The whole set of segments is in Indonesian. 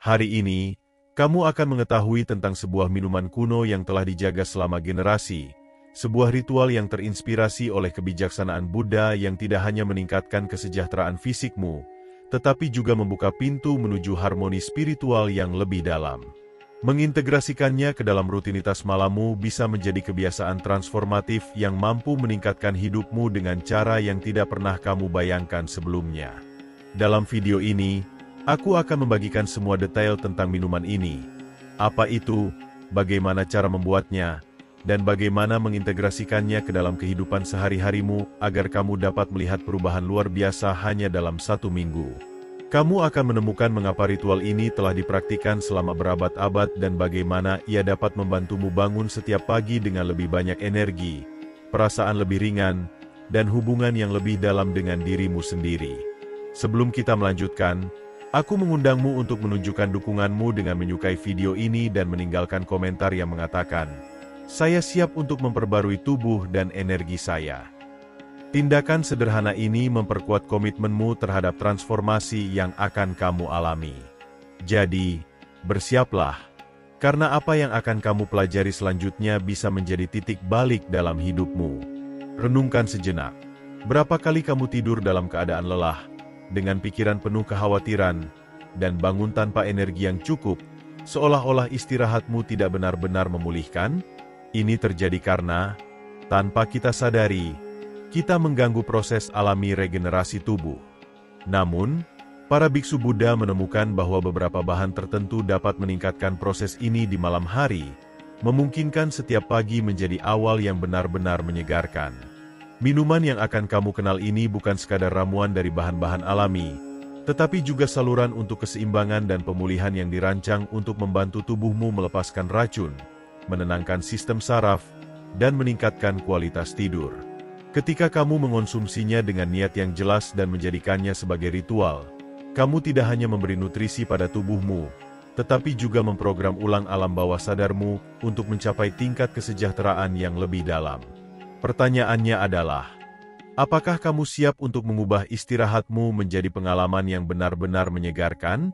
Hari ini, kamu akan mengetahui tentang sebuah minuman kuno yang telah dijaga selama generasi, sebuah ritual yang terinspirasi oleh kebijaksanaan Buddha yang tidak hanya meningkatkan kesejahteraan fisikmu, tetapi juga membuka pintu menuju harmoni spiritual yang lebih dalam. Mengintegrasikannya ke dalam rutinitas malammu bisa menjadi kebiasaan transformatif yang mampu meningkatkan hidupmu dengan cara yang tidak pernah kamu bayangkan sebelumnya. Dalam video ini, aku akan membagikan semua detail tentang minuman ini. Apa itu, bagaimana cara membuatnya, dan bagaimana mengintegrasikannya ke dalam kehidupan sehari-harimu agar kamu dapat melihat perubahan luar biasa hanya dalam 1 minggu. Kamu akan menemukan mengapa ritual ini telah dipraktikkan selama berabad-abad dan bagaimana ia dapat membantumu bangun setiap pagi dengan lebih banyak energi, perasaan lebih ringan, dan hubungan yang lebih dalam dengan dirimu sendiri. Sebelum kita melanjutkan, aku mengundangmu untuk menunjukkan dukunganmu dengan menyukai video ini dan meninggalkan komentar yang mengatakan, "Saya siap untuk memperbarui tubuh dan energi saya." Tindakan sederhana ini memperkuat komitmenmu terhadap transformasi yang akan kamu alami. Jadi, bersiaplah, karena apa yang akan kamu pelajari selanjutnya bisa menjadi titik balik dalam hidupmu. Renungkan sejenak. Berapa kali kamu tidur dalam keadaan lelah, dengan pikiran penuh kekhawatiran, dan bangun tanpa energi yang cukup, seolah-olah istirahatmu tidak benar-benar memulihkan? Ini terjadi karena, tanpa kita sadari, kita mengganggu proses alami regenerasi tubuh. Namun, para biksu Buddha menemukan bahwa beberapa bahan tertentu dapat meningkatkan proses ini di malam hari, memungkinkan setiap pagi menjadi awal yang benar-benar menyegarkan. Minuman yang akan kamu kenal ini bukan sekadar ramuan dari bahan-bahan alami, tetapi juga saluran untuk keseimbangan dan pemulihan yang dirancang untuk membantu tubuhmu melepaskan racun, menenangkan sistem saraf, dan meningkatkan kualitas tidur. Ketika kamu mengonsumsinya dengan niat yang jelas dan menjadikannya sebagai ritual, kamu tidak hanya memberi nutrisi pada tubuhmu, tetapi juga memprogram ulang alam bawah sadarmu untuk mencapai tingkat kesejahteraan yang lebih dalam. Pertanyaannya adalah, apakah kamu siap untuk mengubah istirahatmu menjadi pengalaman yang benar-benar menyegarkan?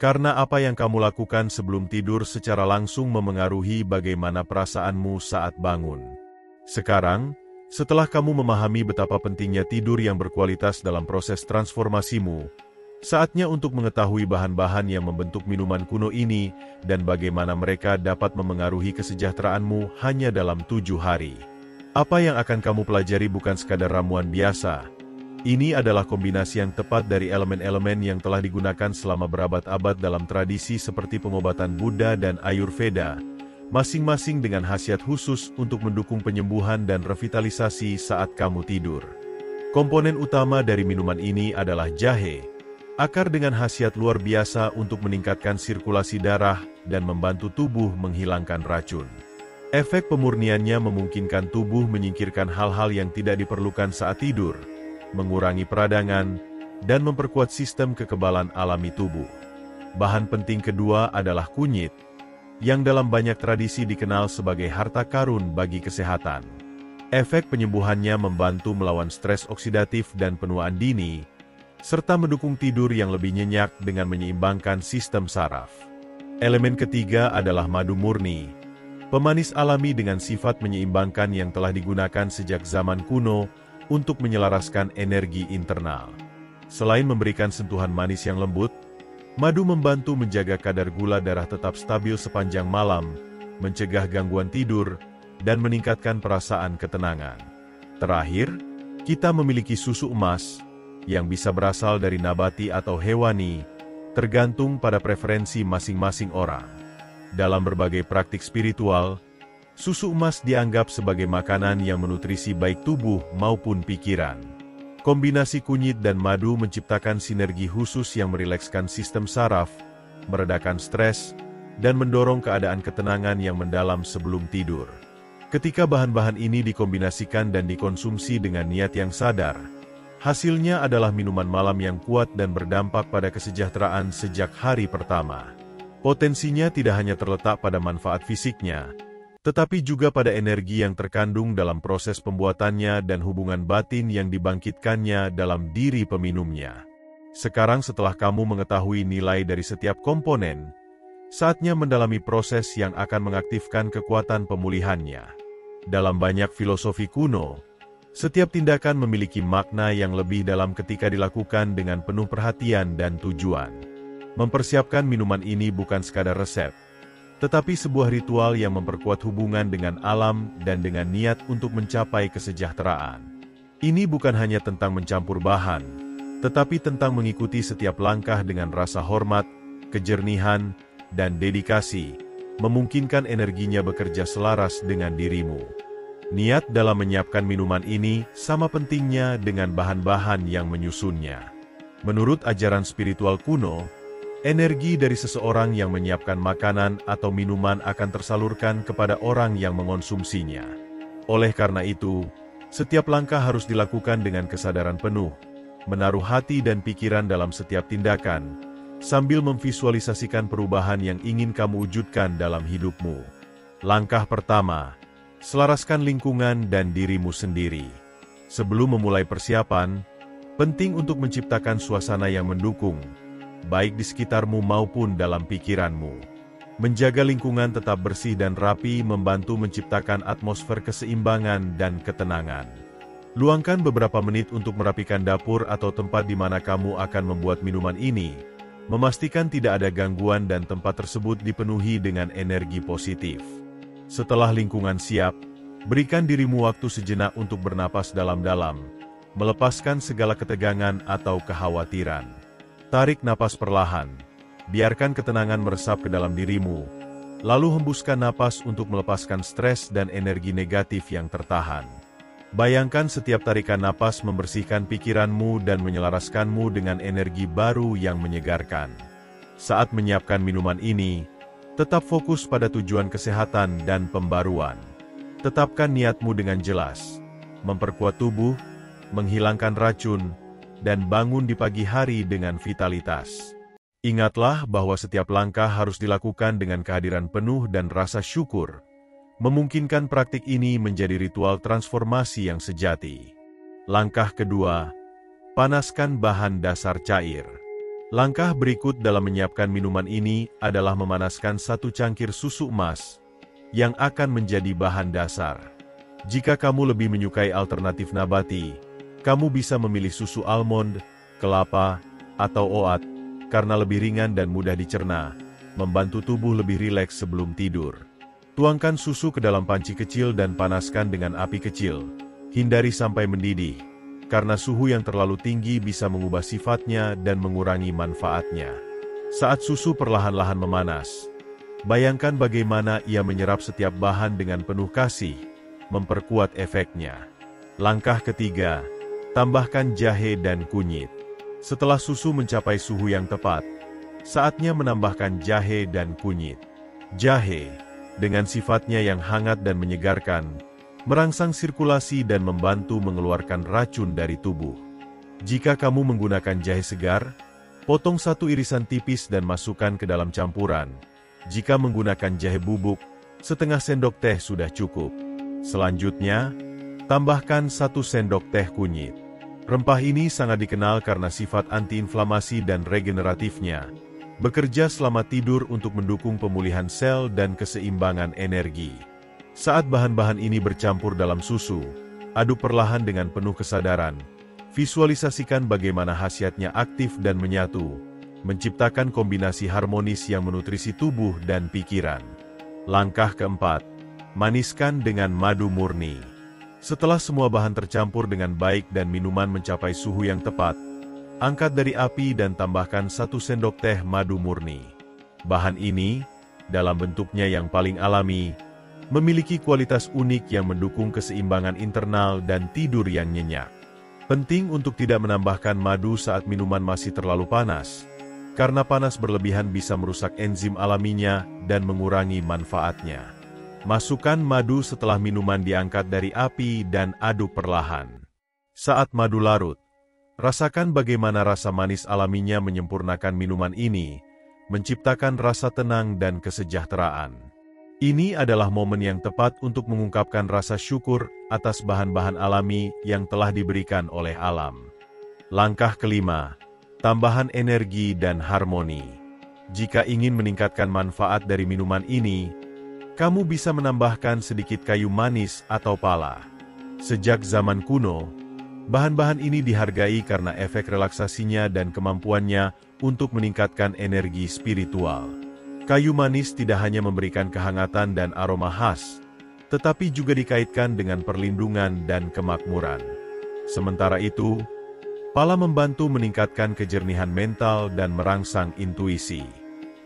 Karena apa yang kamu lakukan sebelum tidur secara langsung memengaruhi bagaimana perasaanmu saat bangun. Sekarang, setelah kamu memahami betapa pentingnya tidur yang berkualitas dalam proses transformasimu, saatnya untuk mengetahui bahan-bahan yang membentuk minuman kuno ini dan bagaimana mereka dapat memengaruhi kesejahteraanmu hanya dalam 7 hari. Apa yang akan kamu pelajari bukan sekadar ramuan biasa. Ini adalah kombinasi yang tepat dari elemen-elemen yang telah digunakan selama berabad-abad dalam tradisi seperti pengobatan Buddha dan Ayurveda, masing-masing dengan khasiat khusus untuk mendukung penyembuhan dan revitalisasi saat kamu tidur. Komponen utama dari minuman ini adalah jahe, akar dengan khasiat luar biasa untuk meningkatkan sirkulasi darah dan membantu tubuh menghilangkan racun. Efek pemurniannya memungkinkan tubuh menyingkirkan hal-hal yang tidak diperlukan saat tidur, mengurangi peradangan, dan memperkuat sistem kekebalan alami tubuh. Bahan penting kedua adalah kunyit, yang dalam banyak tradisi dikenal sebagai harta karun bagi kesehatan. Efek penyembuhannya membantu melawan stres oksidatif dan penuaan dini, serta mendukung tidur yang lebih nyenyak dengan menyeimbangkan sistem saraf. Elemen ketiga adalah madu murni, pemanis alami dengan sifat menyeimbangkan yang telah digunakan sejak zaman kuno untuk menyelaraskan energi internal. Selain memberikan sentuhan manis yang lembut, madu membantu menjaga kadar gula darah tetap stabil sepanjang malam, mencegah gangguan tidur, dan meningkatkan perasaan ketenangan. Terakhir, kita memiliki susu emas, yang bisa berasal dari nabati atau hewani, tergantung pada preferensi masing-masing orang. Dalam berbagai praktik spiritual, susu emas dianggap sebagai makanan yang menutrisi baik tubuh maupun pikiran. Kombinasi kunyit dan madu menciptakan sinergi khusus yang merilekskan sistem saraf, meredakan stres, dan mendorong keadaan ketenangan yang mendalam sebelum tidur. Ketika bahan-bahan ini dikombinasikan dan dikonsumsi dengan niat yang sadar, hasilnya adalah minuman malam yang kuat dan berdampak pada kesejahteraan sejak hari pertama. Potensinya tidak hanya terletak pada manfaat fisiknya, tetapi juga pada energi yang terkandung dalam proses pembuatannya dan hubungan batin yang dibangkitkannya dalam diri peminumnya. Sekarang setelah kamu mengetahui nilai dari setiap komponen, saatnya mendalami proses yang akan mengaktifkan kekuatan pemulihannya. Dalam banyak filosofi kuno, setiap tindakan memiliki makna yang lebih dalam ketika dilakukan dengan penuh perhatian dan tujuan. Mempersiapkan minuman ini bukan sekadar resep, tetapi sebuah ritual yang memperkuat hubungan dengan alam dan dengan niat untuk mencapai kesejahteraan. Ini bukan hanya tentang mencampur bahan, tetapi tentang mengikuti setiap langkah dengan rasa hormat, kejernihan, dan dedikasi, memungkinkan energinya bekerja selaras dengan dirimu. Niat dalam menyiapkan minuman ini sama pentingnya dengan bahan-bahan yang menyusunnya. Menurut ajaran spiritual kuno, energi dari seseorang yang menyiapkan makanan atau minuman akan tersalurkan kepada orang yang mengonsumsinya. Oleh karena itu, setiap langkah harus dilakukan dengan kesadaran penuh, menaruh hati dan pikiran dalam setiap tindakan, sambil memvisualisasikan perubahan yang ingin kamu wujudkan dalam hidupmu. Langkah pertama, selaraskan lingkungan dan dirimu sendiri. Sebelum memulai persiapan, penting untuk menciptakan suasana yang mendukung, baik di sekitarmu maupun dalam pikiranmu. Menjaga lingkungan tetap bersih dan rapi membantu menciptakan atmosfer keseimbangan dan ketenangan. Luangkan beberapa menit untuk merapikan dapur atau tempat di mana kamu akan membuat minuman ini, memastikan tidak ada gangguan dan tempat tersebut dipenuhi dengan energi positif. Setelah lingkungan siap, berikan dirimu waktu sejenak untuk bernapas dalam-dalam, melepaskan segala ketegangan atau kekhawatiran. Tarik napas perlahan, biarkan ketenangan meresap ke dalam dirimu, lalu hembuskan napas untuk melepaskan stres dan energi negatif yang tertahan. Bayangkan setiap tarikan napas membersihkan pikiranmu dan menyelaraskanmu dengan energi baru yang menyegarkan. Saat menyiapkan minuman ini, tetap fokus pada tujuan kesehatan dan pembaruan. Tetapkan niatmu dengan jelas, memperkuat tubuh, menghilangkan racun, dan bangun di pagi hari dengan vitalitas. Ingatlah bahwa setiap langkah harus dilakukan dengan kehadiran penuh dan rasa syukur, memungkinkan praktik ini menjadi ritual transformasi yang sejati. Langkah kedua, panaskan bahan dasar cair. Langkah berikut dalam menyiapkan minuman ini adalah memanaskan 1 cangkir susu emas, yang akan menjadi bahan dasar. Jika kamu lebih menyukai alternatif nabati, kamu bisa memilih susu almond, kelapa, atau oat, karena lebih ringan dan mudah dicerna, membantu tubuh lebih rileks sebelum tidur. Tuangkan susu ke dalam panci kecil dan panaskan dengan api kecil. Hindari sampai mendidih, karena suhu yang terlalu tinggi bisa mengubah sifatnya dan mengurangi manfaatnya. Saat susu perlahan-lahan memanas, bayangkan bagaimana ia menyerap setiap bahan dengan penuh kasih, memperkuat efeknya. Langkah ketiga, tambahkan jahe dan kunyit. Setelah susu mencapai suhu yang tepat, saatnya menambahkan jahe dan kunyit. Jahe, dengan sifatnya yang hangat dan menyegarkan, merangsang sirkulasi dan membantu mengeluarkan racun dari tubuh. Jika kamu menggunakan jahe segar, potong 1 irisan tipis dan masukkan ke dalam campuran. Jika menggunakan jahe bubuk, setengah sendok teh sudah cukup. Selanjutnya, tambahkan 1 sendok teh kunyit. Rempah ini sangat dikenal karena sifat antiinflamasi dan regeneratifnya, bekerja selama tidur untuk mendukung pemulihan sel dan keseimbangan energi. Saat bahan-bahan ini bercampur dalam susu, aduk perlahan dengan penuh kesadaran. Visualisasikan bagaimana khasiatnya aktif dan menyatu, menciptakan kombinasi harmonis yang menutrisi tubuh dan pikiran. Langkah keempat, maniskan dengan madu murni. Setelah semua bahan tercampur dengan baik dan minuman mencapai suhu yang tepat, angkat dari api dan tambahkan 1 sendok teh madu murni. Bahan ini, dalam bentuknya yang paling alami, memiliki kualitas unik yang mendukung keseimbangan internal dan tidur yang nyenyak. Penting untuk tidak menambahkan madu saat minuman masih terlalu panas, karena panas berlebihan bisa merusak enzim alaminya dan mengurangi manfaatnya. Masukkan madu setelah minuman diangkat dari api dan aduk perlahan. Saat madu larut, rasakan bagaimana rasa manis alaminya menyempurnakan minuman ini, menciptakan rasa tenang dan kesejahteraan. Ini adalah momen yang tepat untuk mengungkapkan rasa syukur atas bahan-bahan alami yang telah diberikan oleh alam. Langkah kelima, tambahan energi dan harmoni. Jika ingin meningkatkan manfaat dari minuman ini, kamu bisa menambahkan sedikit kayu manis atau pala. Sejak zaman kuno, bahan-bahan ini dihargai karena efek relaksasinya dan kemampuannya untuk meningkatkan energi spiritual. Kayu manis tidak hanya memberikan kehangatan dan aroma khas, tetapi juga dikaitkan dengan perlindungan dan kemakmuran. Sementara itu, pala membantu meningkatkan kejernihan mental dan merangsang intuisi.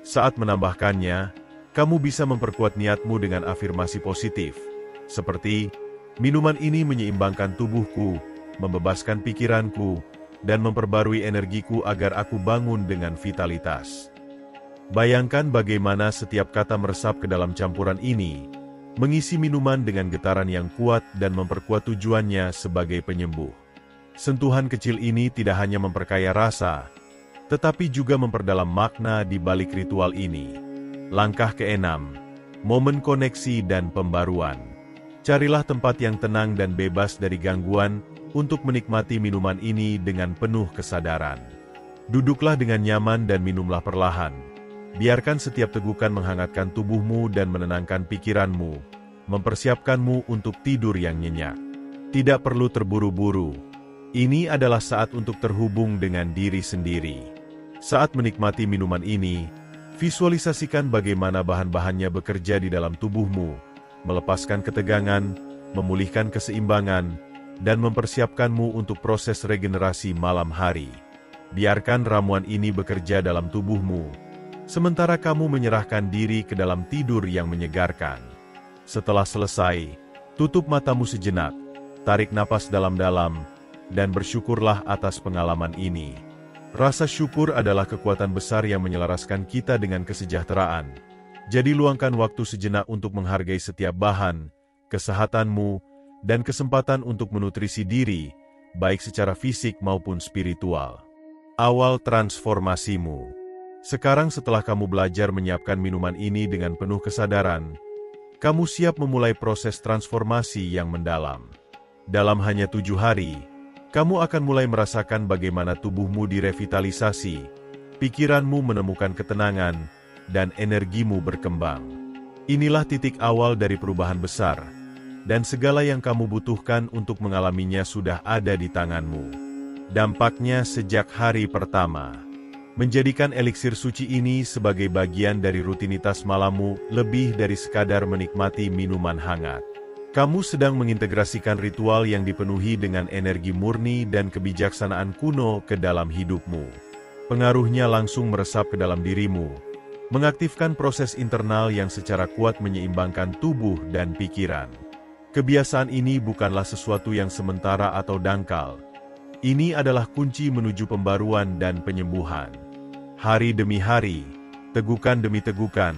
Saat menambahkannya, kamu bisa memperkuat niatmu dengan afirmasi positif, seperti, "Minuman ini menyeimbangkan tubuhku, membebaskan pikiranku, dan memperbarui energiku agar aku bangun dengan vitalitas." Bayangkan bagaimana setiap kata meresap ke dalam campuran ini, mengisi minuman dengan getaran yang kuat dan memperkuat tujuannya sebagai penyembuh. Sentuhan kecil ini tidak hanya memperkaya rasa, tetapi juga memperdalam makna di balik ritual ini. Langkah ke-6, momen koneksi dan pembaruan. Carilah tempat yang tenang dan bebas dari gangguan untuk menikmati minuman ini dengan penuh kesadaran. Duduklah dengan nyaman dan minumlah perlahan. Biarkan setiap tegukan menghangatkan tubuhmu dan menenangkan pikiranmu, mempersiapkanmu untuk tidur yang nyenyak. Tidak perlu terburu-buru. Ini adalah saat untuk terhubung dengan diri sendiri. Saat menikmati minuman ini, visualisasikan bagaimana bahan-bahannya bekerja di dalam tubuhmu, melepaskan ketegangan, memulihkan keseimbangan, dan mempersiapkanmu untuk proses regenerasi malam hari. Biarkan ramuan ini bekerja dalam tubuhmu, sementara kamu menyerahkan diri ke dalam tidur yang menyegarkan. Setelah selesai, tutup matamu sejenak, tarik napas dalam-dalam, dan bersyukurlah atas pengalaman ini. Rasa syukur adalah kekuatan besar yang menyelaraskan kita dengan kesejahteraan. Jadi luangkan waktu sejenak untuk menghargai setiap bahan, kesehatanmu, dan kesempatan untuk menutrisi diri, baik secara fisik maupun spiritual. Awal transformasimu. Sekarang setelah kamu belajar menyiapkan minuman ini dengan penuh kesadaran, kamu siap memulai proses transformasi yang mendalam. Dalam hanya 7 hari, kamu akan mulai merasakan bagaimana tubuhmu direvitalisasi, pikiranmu menemukan ketenangan, dan energimu berkembang. Inilah titik awal dari perubahan besar, dan segala yang kamu butuhkan untuk mengalaminya sudah ada di tanganmu. Dampaknya sejak hari pertama. Menjadikan eliksir suci ini sebagai bagian dari rutinitas malammu lebih dari sekadar menikmati minuman hangat. Kamu sedang mengintegrasikan ritual yang dipenuhi dengan energi murni dan kebijaksanaan kuno ke dalam hidupmu. Pengaruhnya langsung meresap ke dalam dirimu, mengaktifkan proses internal yang secara kuat menyeimbangkan tubuh dan pikiran. Kebiasaan ini bukanlah sesuatu yang sementara atau dangkal. Ini adalah kunci menuju pembaruan dan penyembuhan. Hari demi hari, tegukan demi tegukan,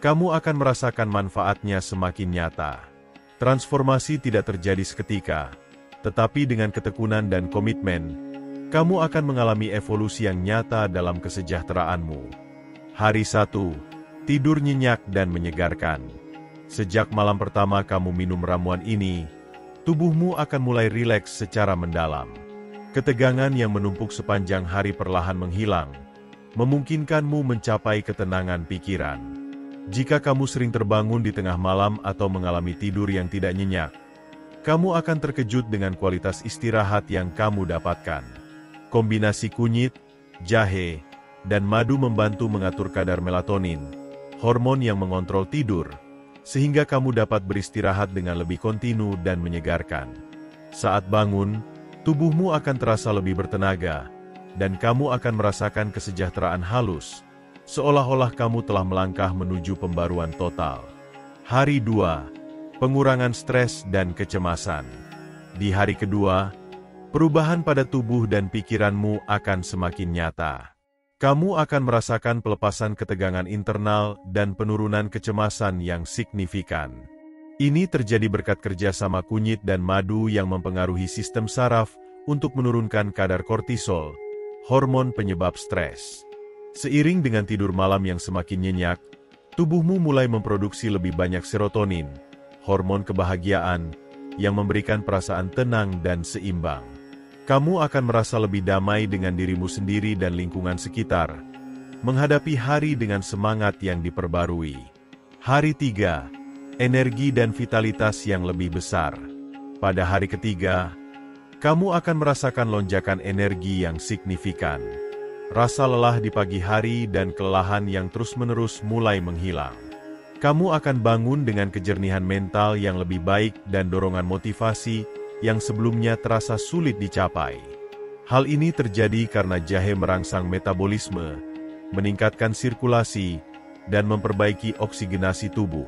kamu akan merasakan manfaatnya semakin nyata. Transformasi tidak terjadi seketika, tetapi dengan ketekunan dan komitmen, kamu akan mengalami evolusi yang nyata dalam kesejahteraanmu. Hari 1, tidur nyenyak dan menyegarkan. Sejak malam pertama kamu minum ramuan ini, tubuhmu akan mulai rileks secara mendalam. Ketegangan yang menumpuk sepanjang hari perlahan menghilang, memungkinkanmu mencapai ketenangan pikiran. Jika kamu sering terbangun di tengah malam atau mengalami tidur yang tidak nyenyak, kamu akan terkejut dengan kualitas istirahat yang kamu dapatkan. Kombinasi kunyit, jahe, dan madu membantu mengatur kadar melatonin, hormon yang mengontrol tidur, sehingga kamu dapat beristirahat dengan lebih kontinu dan menyegarkan. Saat bangun, tubuhmu akan terasa lebih bertenaga, dan kamu akan merasakan kesejahteraan halus, seolah-olah kamu telah melangkah menuju pembaruan total. Hari 2, pengurangan stres dan kecemasan. Di hari kedua, perubahan pada tubuh dan pikiranmu akan semakin nyata. Kamu akan merasakan pelepasan ketegangan internal dan penurunan kecemasan yang signifikan. Ini terjadi berkat kerjasama kunyit dan madu yang mempengaruhi sistem saraf untuk menurunkan kadar kortisol, hormon penyebab stres. Seiring dengan tidur malam yang semakin nyenyak, tubuhmu mulai memproduksi lebih banyak serotonin, hormon kebahagiaan, yang memberikan perasaan tenang dan seimbang. Kamu akan merasa lebih damai dengan dirimu sendiri dan lingkungan sekitar, menghadapi hari dengan semangat yang diperbarui. Hari 3. Energi dan vitalitas yang lebih besar. Pada hari ketiga, kamu akan merasakan lonjakan energi yang signifikan. Rasa lelah di pagi hari dan kelelahan yang terus-menerus mulai menghilang. Kamu akan bangun dengan kejernihan mental yang lebih baik dan dorongan motivasi yang sebelumnya terasa sulit dicapai. Hal ini terjadi karena jahe merangsang metabolisme, meningkatkan sirkulasi, dan memperbaiki oksigenasi tubuh.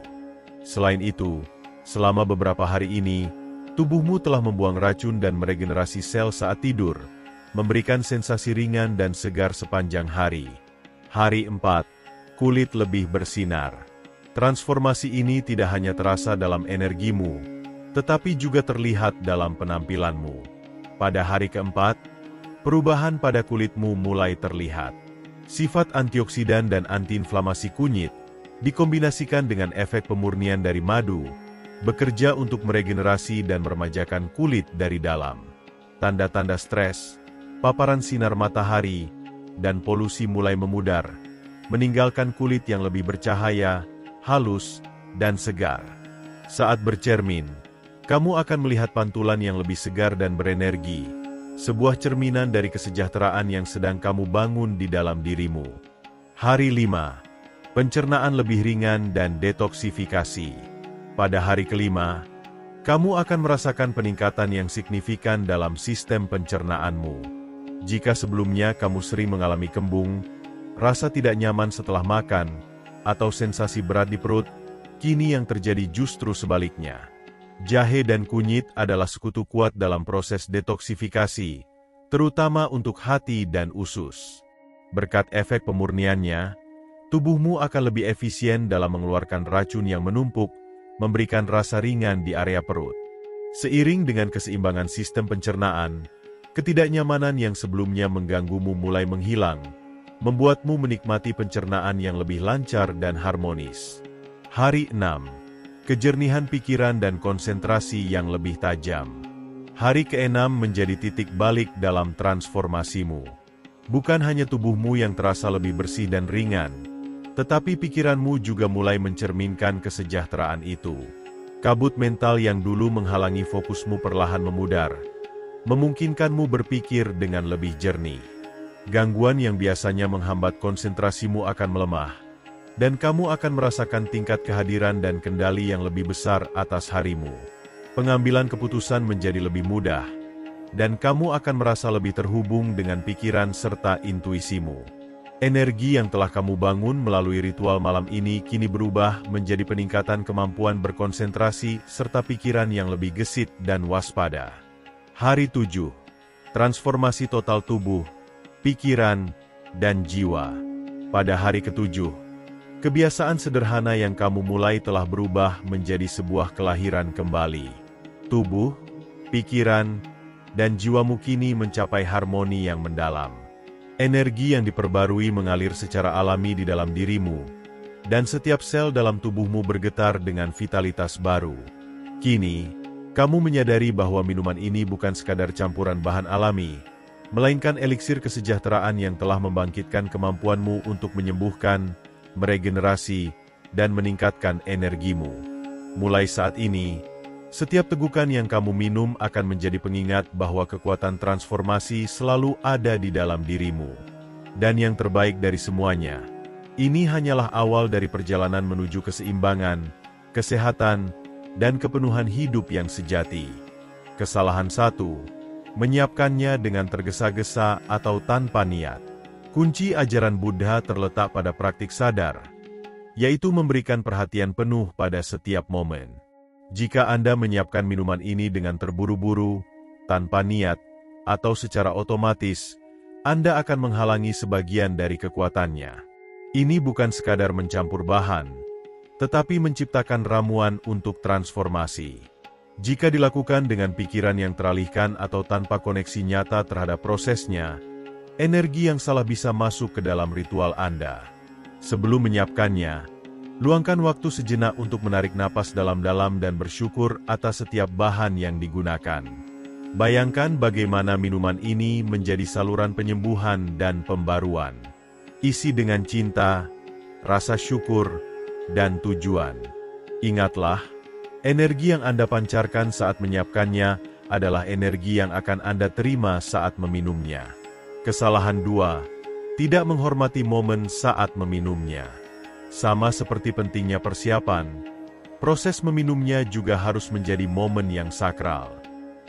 Selain itu, selama beberapa hari ini, tubuhmu telah membuang racun dan meregenerasi sel saat tidur, memberikan sensasi ringan dan segar sepanjang hari. Hari 4. Kulit lebih bersinar. Transformasi ini tidak hanya terasa dalam energimu, tetapi juga terlihat dalam penampilanmu. Pada hari keempat, perubahan pada kulitmu mulai terlihat. Sifat antioksidan dan antiinflamasi kunyit, dikombinasikan dengan efek pemurnian dari madu, bekerja untuk meregenerasi dan meremajakan kulit dari dalam. Tanda-tanda stres, paparan sinar matahari, dan polusi mulai memudar, meninggalkan kulit yang lebih bercahaya, halus, dan segar. Saat bercermin, kamu akan melihat pantulan yang lebih segar dan berenergi, sebuah cerminan dari kesejahteraan yang sedang kamu bangun di dalam dirimu. Hari 5. Pencernaan lebih ringan dan detoksifikasi. Pada hari kelima, kamu akan merasakan peningkatan yang signifikan dalam sistem pencernaanmu. Jika sebelumnya kamu sering mengalami kembung, rasa tidak nyaman setelah makan, atau sensasi berat di perut, kini yang terjadi justru sebaliknya. Jahe dan kunyit adalah sekutu kuat dalam proses detoksifikasi, terutama untuk hati dan usus. Berkat efek pemurniannya, tubuhmu akan lebih efisien dalam mengeluarkan racun yang menumpuk, memberikan rasa ringan di area perut. Seiring dengan keseimbangan sistem pencernaan, ketidaknyamanan yang sebelumnya mengganggumu mulai menghilang, membuatmu menikmati pencernaan yang lebih lancar dan harmonis. Hari 6. Kejernihan pikiran dan konsentrasi yang lebih tajam. Hari ke-6 menjadi titik balik dalam transformasimu. Bukan hanya tubuhmu yang terasa lebih bersih dan ringan, tetapi pikiranmu juga mulai mencerminkan kesejahteraan itu. Kabut mental yang dulu menghalangi fokusmu perlahan memudar, memungkinkanmu berpikir dengan lebih jernih. Gangguan yang biasanya menghambat konsentrasimu akan melemah, dan kamu akan merasakan tingkat kehadiran dan kendali yang lebih besar atas harimu. Pengambilan keputusan menjadi lebih mudah, dan kamu akan merasa lebih terhubung dengan pikiran serta intuisimu. Energi yang telah kamu bangun melalui ritual malam ini kini berubah menjadi peningkatan kemampuan berkonsentrasi serta pikiran yang lebih gesit dan waspada. Hari 7. Transformasi total tubuh, pikiran, dan jiwa. Pada hari ke-7, kebiasaan sederhana yang kamu mulai telah berubah menjadi sebuah kelahiran kembali. Tubuh, pikiran, dan jiwamu kini mencapai harmoni yang mendalam. Energi yang diperbarui mengalir secara alami di dalam dirimu, dan setiap sel dalam tubuhmu bergetar dengan vitalitas baru. Kini, kamu menyadari bahwa minuman ini bukan sekadar campuran bahan alami, melainkan eliksir kesejahteraan yang telah membangkitkan kemampuanmu untuk menyembuhkan, meregenerasi, dan meningkatkan energimu. Mulai saat ini, setiap tegukan yang kamu minum akan menjadi pengingat bahwa kekuatan transformasi selalu ada di dalam dirimu. Dan yang terbaik dari semuanya, ini hanyalah awal dari perjalanan menuju keseimbangan, kesehatan, dan kepenuhan hidup yang sejati. Kesalahan 1. Menyiapkannya dengan tergesa-gesa atau tanpa niat. Kunci ajaran Buddha terletak pada praktik sadar, yaitu memberikan perhatian penuh pada setiap momen. Jika Anda menyiapkan minuman ini dengan terburu-buru, tanpa niat, atau secara otomatis, Anda akan menghalangi sebagian dari kekuatannya. Ini bukan sekadar mencampur bahan, tetapi menciptakan ramuan untuk transformasi. Jika dilakukan dengan pikiran yang teralihkan atau tanpa koneksi nyata terhadap prosesnya, energi yang salah bisa masuk ke dalam ritual Anda. Sebelum menyiapkannya, luangkan waktu sejenak untuk menarik napas dalam-dalam dan bersyukur atas setiap bahan yang digunakan. Bayangkan bagaimana minuman ini menjadi saluran penyembuhan dan pembaruan. Isi dengan cinta, rasa syukur, dan tujuan. Ingatlah, energi yang Anda pancarkan saat menyiapkannya adalah energi yang akan Anda terima saat meminumnya. Kesalahan 2. Tidak menghormati momen saat meminumnya. Sama seperti pentingnya persiapan, proses meminumnya juga harus menjadi momen yang sakral.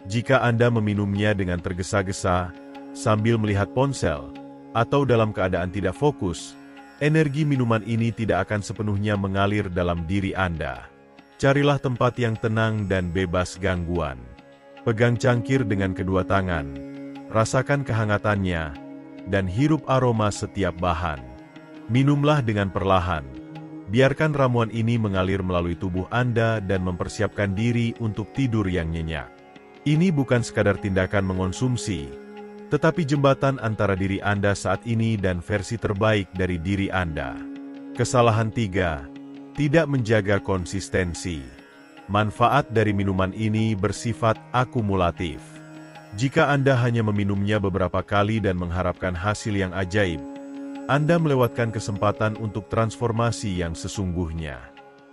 Jika Anda meminumnya dengan tergesa-gesa, sambil melihat ponsel, atau dalam keadaan tidak fokus, energi minuman ini tidak akan sepenuhnya mengalir dalam diri Anda. Carilah tempat yang tenang dan bebas gangguan. Pegang cangkir dengan kedua tangan, rasakan kehangatannya, dan hirup aroma setiap bahan. Minumlah dengan perlahan. Biarkan ramuan ini mengalir melalui tubuh Anda dan mempersiapkan diri untuk tidur yang nyenyak. Ini bukan sekadar tindakan mengonsumsi, tetapi jembatan antara diri Anda saat ini dan versi terbaik dari diri Anda. Kesalahan 3. Tidak menjaga konsistensi. Manfaat dari minuman ini bersifat akumulatif. Jika Anda hanya meminumnya beberapa kali dan mengharapkan hasil yang ajaib, Anda melewatkan kesempatan untuk transformasi yang sesungguhnya.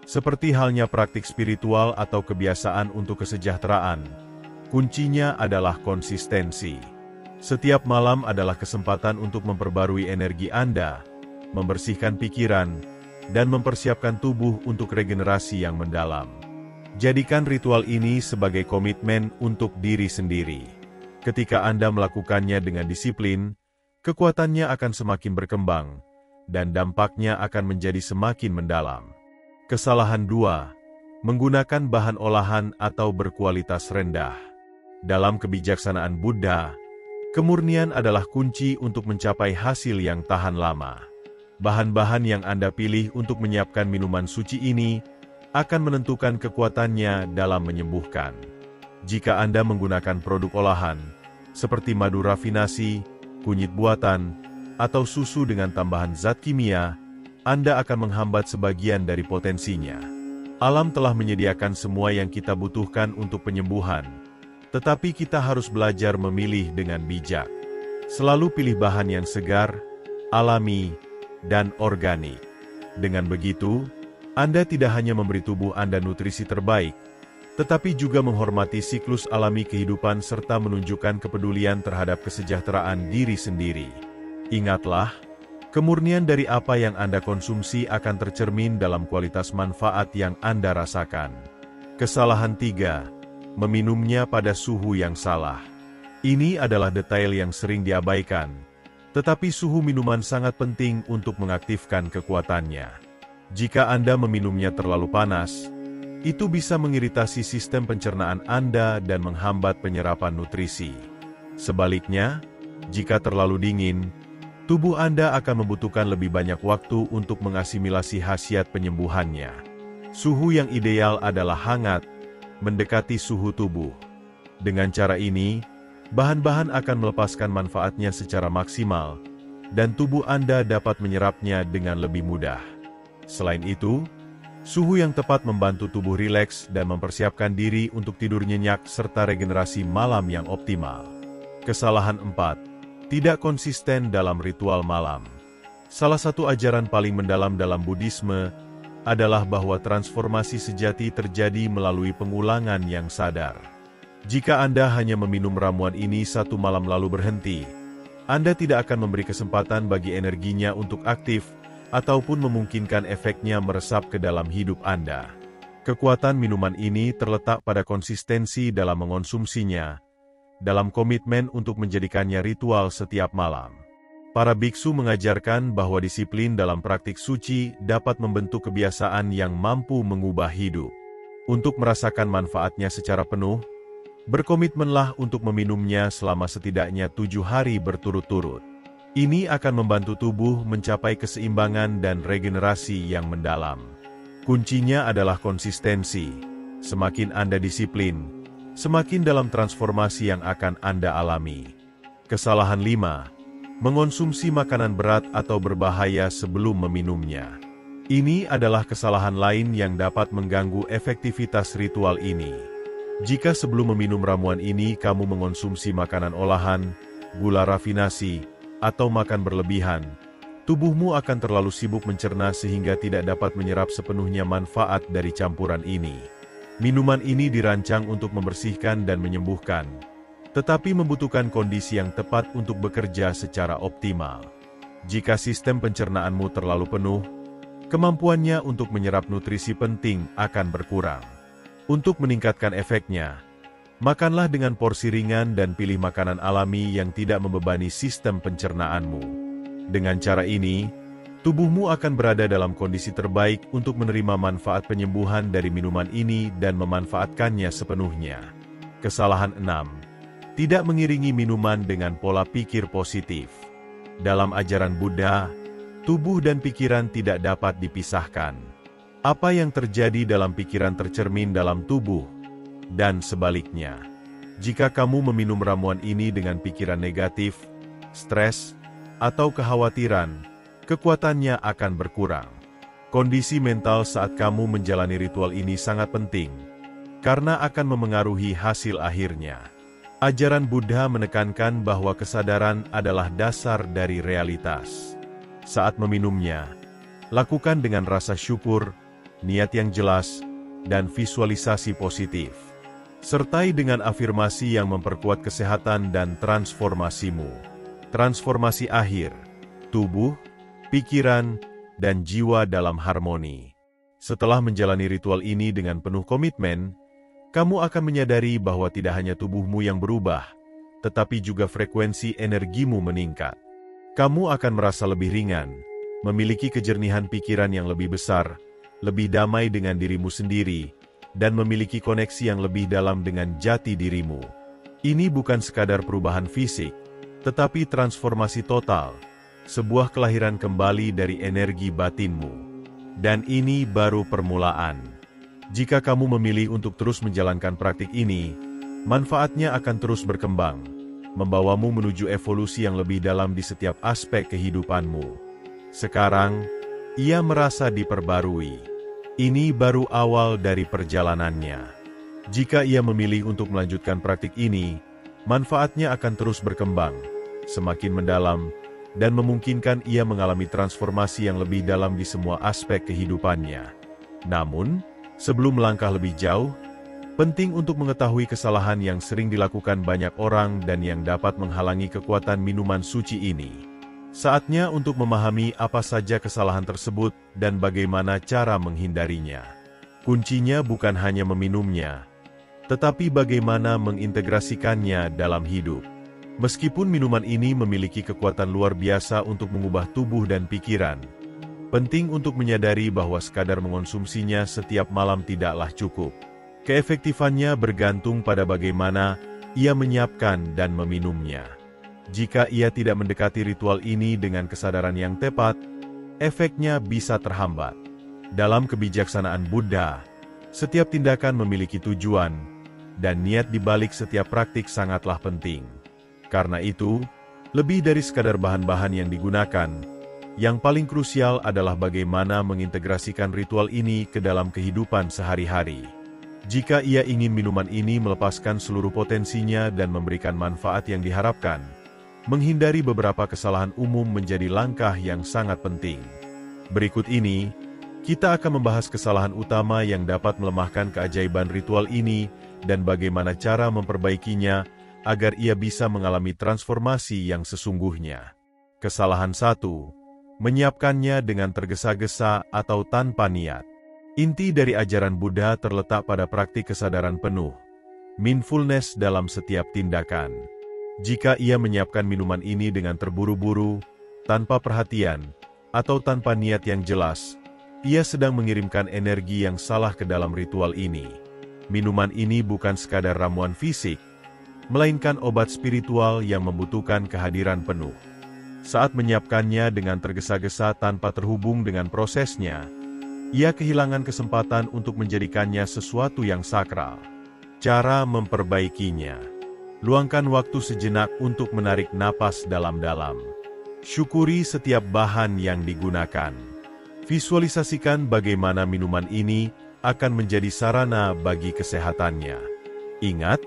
Seperti halnya praktik spiritual atau kebiasaan untuk kesejahteraan, kuncinya adalah konsistensi. Setiap malam adalah kesempatan untuk memperbarui energi Anda, membersihkan pikiran, dan mempersiapkan tubuh untuk regenerasi yang mendalam. Jadikan ritual ini sebagai komitmen untuk diri sendiri. Ketika Anda melakukannya dengan disiplin, kekuatannya akan semakin berkembang, dan dampaknya akan menjadi semakin mendalam. Kesalahan 2. Menggunakan bahan olahan atau berkualitas rendah. Dalam kebijaksanaan Buddha, kemurnian adalah kunci untuk mencapai hasil yang tahan lama. Bahan-bahan yang Anda pilih untuk menyiapkan minuman suci ini akan menentukan kekuatannya dalam menyembuhkan. Jika Anda menggunakan produk olahan, seperti madu rafinasi, kunyit buatan, atau susu dengan tambahan zat kimia, Anda akan menghambat sebagian dari potensinya. Alam telah menyediakan semua yang kita butuhkan untuk penyembuhan, tetapi kita harus belajar memilih dengan bijak. Selalu pilih bahan yang segar, alami, dan organik. Dengan begitu, Anda tidak hanya memberi tubuh Anda nutrisi terbaik, tetapi juga menghormati siklus alami kehidupan serta menunjukkan kepedulian terhadap kesejahteraan diri sendiri. Ingatlah, kemurnian dari apa yang Anda konsumsi akan tercermin dalam kualitas manfaat yang Anda rasakan. Kesalahan 3. Meminumnya pada suhu yang salah. Ini adalah detail yang sering diabaikan, tetapi suhu minuman sangat penting untuk mengaktifkan kekuatannya. Jika Anda meminumnya terlalu panas, itu bisa mengiritasi sistem pencernaan Anda dan menghambat penyerapan nutrisi. Sebaliknya, jika terlalu dingin, tubuh Anda akan membutuhkan lebih banyak waktu untuk mengasimilasi khasiat penyembuhannya. Suhu yang ideal adalah hangat, mendekati suhu tubuh. Dengan cara ini, bahan-bahan akan melepaskan manfaatnya secara maksimal, dan tubuh Anda dapat menyerapnya dengan lebih mudah. Selain itu, suhu yang tepat membantu tubuh rileks dan mempersiapkan diri untuk tidur nyenyak serta regenerasi malam yang optimal. Kesalahan 4. Tidak konsisten dalam ritual malam. Salah satu ajaran paling mendalam dalam Buddhisme adalah bahwa transformasi sejati terjadi melalui pengulangan yang sadar. Jika Anda hanya meminum ramuan ini satu malam lalu berhenti, Anda tidak akan memberi kesempatan bagi energinya untuk aktif ataupun memungkinkan efeknya meresap ke dalam hidup Anda. Kekuatan minuman ini terletak pada konsistensi dalam mengonsumsinya, dalam komitmen untuk menjadikannya ritual setiap malam. Para biksu mengajarkan bahwa disiplin dalam praktik suci dapat membentuk kebiasaan yang mampu mengubah hidup. Untuk merasakan manfaatnya secara penuh, berkomitmenlah untuk meminumnya selama setidaknya 7 hari berturut-turut. Ini akan membantu tubuh mencapai keseimbangan dan regenerasi yang mendalam. Kuncinya adalah konsistensi. Semakin Anda disiplin, semakin dalam transformasi yang akan Anda alami. Kesalahan 5. Mengonsumsi makanan berat atau berbahaya sebelum meminumnya. Ini adalah kesalahan lain yang dapat mengganggu efektivitas ritual ini. Jika sebelum meminum ramuan ini kamu mengonsumsi makanan olahan, gula rafinasi, atau makan berlebihan, tubuhmu akan terlalu sibuk mencerna sehingga tidak dapat menyerap sepenuhnya manfaat dari campuran ini. Minuman ini dirancang untuk membersihkan dan menyembuhkan, tetapi membutuhkan kondisi yang tepat untuk bekerja secara optimal. Jika sistem pencernaanmu terlalu penuh, kemampuannya untuk menyerap nutrisi penting akan berkurang. Untuk meningkatkan efeknya, makanlah dengan porsi ringan dan pilih makanan alami yang tidak membebani sistem pencernaanmu. Dengan cara ini, tubuhmu akan berada dalam kondisi terbaik untuk menerima manfaat penyembuhan dari minuman ini dan memanfaatkannya sepenuhnya. Kesalahan 6. Tidak mengiringi minuman dengan pola pikir positif. Dalam ajaran Buddha, tubuh dan pikiran tidak dapat dipisahkan. Apa yang terjadi dalam pikiran tercermin dalam tubuh, dan sebaliknya. Jika kamu meminum ramuan ini dengan pikiran negatif, stres, atau kekhawatiran, kekuatannya akan berkurang. Kondisi mental saat kamu menjalani ritual ini sangat penting, karena akan memengaruhi hasil akhirnya. Ajaran Buddha menekankan bahwa kesadaran adalah dasar dari realitas. Saat meminumnya, lakukan dengan rasa syukur, niat yang jelas, dan visualisasi positif. Sertai dengan afirmasi yang memperkuat kesehatan dan transformasimu. Transformasi akhir, tubuh, pikiran, dan jiwa dalam harmoni. Setelah menjalani ritual ini dengan penuh komitmen, kamu akan menyadari bahwa tidak hanya tubuhmu yang berubah, tetapi juga frekuensi energimu meningkat. Kamu akan merasa lebih ringan, memiliki kejernihan pikiran yang lebih besar, lebih damai dengan dirimu sendiri, dan memiliki koneksi yang lebih dalam dengan jati dirimu. Ini bukan sekadar perubahan fisik, tetapi transformasi total, sebuah kelahiran kembali dari energi batinmu. Dan ini baru permulaan. Jika kamu memilih untuk terus menjalankan praktik ini, manfaatnya akan terus berkembang, membawamu menuju evolusi yang lebih dalam di setiap aspek kehidupanmu. Sekarang, ia merasa diperbarui. Ini baru awal dari perjalanannya. Jika ia memilih untuk melanjutkan praktik ini, manfaatnya akan terus berkembang, semakin mendalam, dan memungkinkan ia mengalami transformasi yang lebih dalam di semua aspek kehidupannya. Namun, sebelum melangkah lebih jauh, penting untuk mengetahui kesalahan yang sering dilakukan banyak orang dan yang dapat menghalangi kekuatan minuman suci ini. Saatnya untuk memahami apa saja kesalahan tersebut dan bagaimana cara menghindarinya. Kuncinya bukan hanya meminumnya, tetapi bagaimana mengintegrasikannya dalam hidup. Meskipun minuman ini memiliki kekuatan luar biasa untuk mengubah tubuh dan pikiran, penting untuk menyadari bahwa sekadar mengonsumsinya setiap malam tidaklah cukup. Keefektifannya bergantung pada bagaimana ia menyiapkan dan meminumnya. Jika ia tidak mendekati ritual ini dengan kesadaran yang tepat, efeknya bisa terhambat. Dalam kebijaksanaan Buddha, setiap tindakan memiliki tujuan, dan niat di balik setiap praktik sangatlah penting. Karena itu, lebih dari sekadar bahan-bahan yang digunakan, yang paling krusial adalah bagaimana mengintegrasikan ritual ini ke dalam kehidupan sehari-hari. Jika ia ingin minuman ini melepaskan seluruh potensinya dan memberikan manfaat yang diharapkan, menghindari beberapa kesalahan umum menjadi langkah yang sangat penting. Berikut ini, kita akan membahas kesalahan utama yang dapat melemahkan keajaiban ritual ini dan bagaimana cara memperbaikinya agar ia bisa mengalami transformasi yang sesungguhnya. Kesalahan 1. Menyiapkannya dengan tergesa-gesa atau tanpa niat. Inti dari ajaran Buddha terletak pada praktik kesadaran penuh, mindfulness dalam setiap tindakan. Jika ia menyiapkan minuman ini dengan terburu-buru, tanpa perhatian, atau tanpa niat yang jelas, ia sedang mengirimkan energi yang salah ke dalam ritual ini. Minuman ini bukan sekadar ramuan fisik, melainkan obat spiritual yang membutuhkan kehadiran penuh. Saat menyiapkannya dengan tergesa-gesa tanpa terhubung dengan prosesnya, ia kehilangan kesempatan untuk menjadikannya sesuatu yang sakral. Cara memperbaikinya. Luangkan waktu sejenak untuk menarik napas dalam-dalam. Syukuri setiap bahan yang digunakan. Visualisasikan bagaimana minuman ini akan menjadi sarana bagi kesehatannya. Ingat,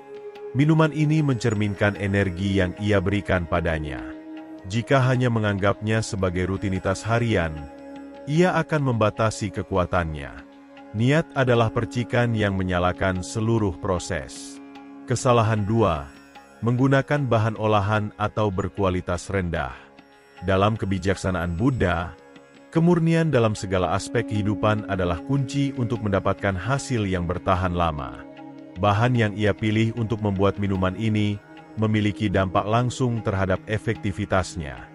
minuman ini mencerminkan energi yang ia berikan padanya. Jika hanya menganggapnya sebagai rutinitas harian, ia akan membatasi kekuatannya. Niat adalah percikan yang menyalakan seluruh proses. Kesalahan 2. Menggunakan bahan olahan atau berkualitas rendah. Dalam kebijaksanaan Buddha, kemurnian dalam segala aspek kehidupan adalah kunci untuk mendapatkan hasil yang bertahan lama. Bahan yang ia pilih untuk membuat minuman ini memiliki dampak langsung terhadap efektivitasnya.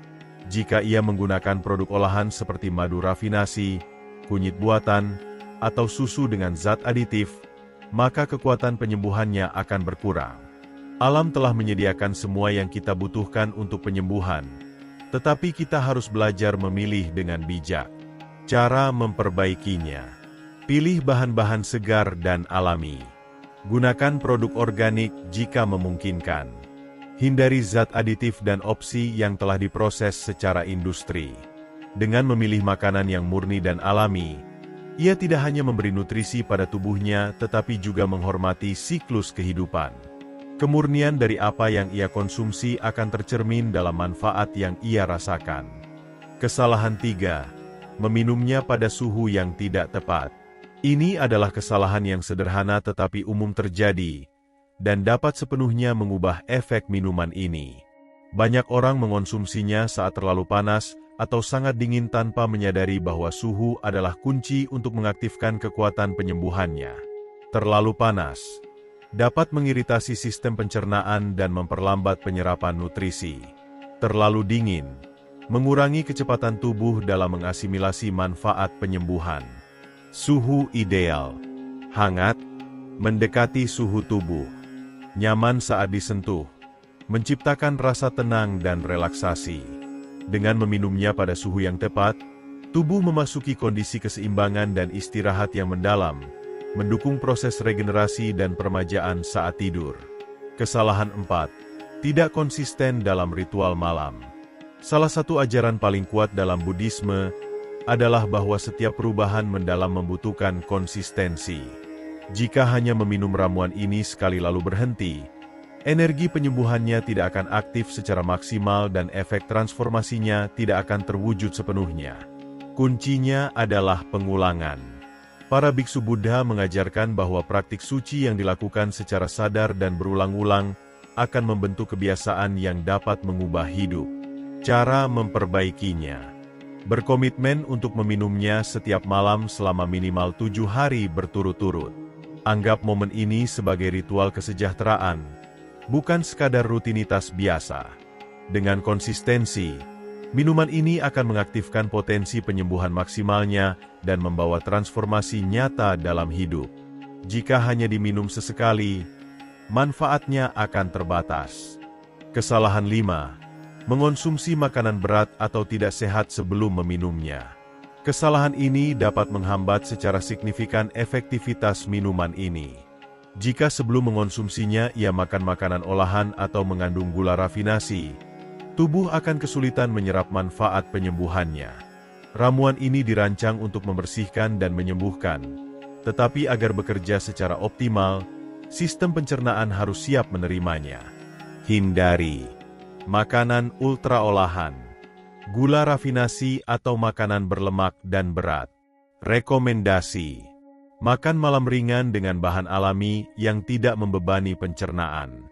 Jika ia menggunakan produk olahan seperti madu rafinasi, kunyit buatan, atau susu dengan zat aditif, maka kekuatan penyembuhannya akan berkurang. Alam telah menyediakan semua yang kita butuhkan untuk penyembuhan, tetapi kita harus belajar memilih dengan bijak. Cara memperbaikinya: pilih bahan-bahan segar dan alami. Gunakan produk organik jika memungkinkan. Hindari zat aditif dan opsi yang telah diproses secara industri. Dengan memilih makanan yang murni dan alami, ia tidak hanya memberi nutrisi pada tubuhnya tetapi juga menghormati siklus kehidupan. Kemurnian dari apa yang ia konsumsi akan tercermin dalam manfaat yang ia rasakan. Kesalahan 3. Meminumnya pada suhu yang tidak tepat. Ini adalah kesalahan yang sederhana tetapi umum terjadi, dan dapat sepenuhnya mengubah efek minuman ini. Banyak orang mengonsumsinya saat terlalu panas atau sangat dingin tanpa menyadari bahwa suhu adalah kunci untuk mengaktifkan kekuatan penyembuhannya. Terlalu panas dapat mengiritasi sistem pencernaan dan memperlambat penyerapan nutrisi. Terlalu dingin mengurangi kecepatan tubuh dalam mengasimilasi manfaat penyembuhan. Suhu ideal: hangat, mendekati suhu tubuh, nyaman saat disentuh, menciptakan rasa tenang dan relaksasi. Dengan meminumnya pada suhu yang tepat, tubuh memasuki kondisi keseimbangan dan istirahat yang mendalam, mendukung proses regenerasi dan permajaan saat tidur. Kesalahan 4. Tidak konsisten dalam ritual malam. Salah satu ajaran paling kuat dalam Buddhisme adalah bahwa setiap perubahan mendalam membutuhkan konsistensi. Jika hanya meminum ramuan ini sekali lalu berhenti, energi penyembuhannya tidak akan aktif secara maksimal dan efek transformasinya tidak akan terwujud sepenuhnya. Kuncinya adalah pengulangan. Para biksu Buddha mengajarkan bahwa praktik suci yang dilakukan secara sadar dan berulang-ulang akan membentuk kebiasaan yang dapat mengubah hidup. Cara memperbaikinya: berkomitmen untuk meminumnya setiap malam selama minimal 7 hari berturut-turut. Anggap momen ini sebagai ritual kesejahteraan, bukan sekadar rutinitas biasa. Dengan konsistensi, minuman ini akan mengaktifkan potensi penyembuhan maksimalnya dan membawa transformasi nyata dalam hidup. Jika hanya diminum sesekali, manfaatnya akan terbatas. Kesalahan 5. Mengonsumsi makanan berat atau tidak sehat sebelum meminumnya. Kesalahan ini dapat menghambat secara signifikan efektivitas minuman ini. Jika sebelum mengonsumsinya ia makan makanan olahan atau mengandung gula rafinasi, tubuh akan kesulitan menyerap manfaat penyembuhannya. Ramuan ini dirancang untuk membersihkan dan menyembuhkan, tetapi agar bekerja secara optimal, sistem pencernaan harus siap menerimanya. Hindari makanan ultra olahan, gula rafinasi atau makanan berlemak dan berat. Rekomendasi: makan malam ringan dengan bahan alami yang tidak membebani pencernaan.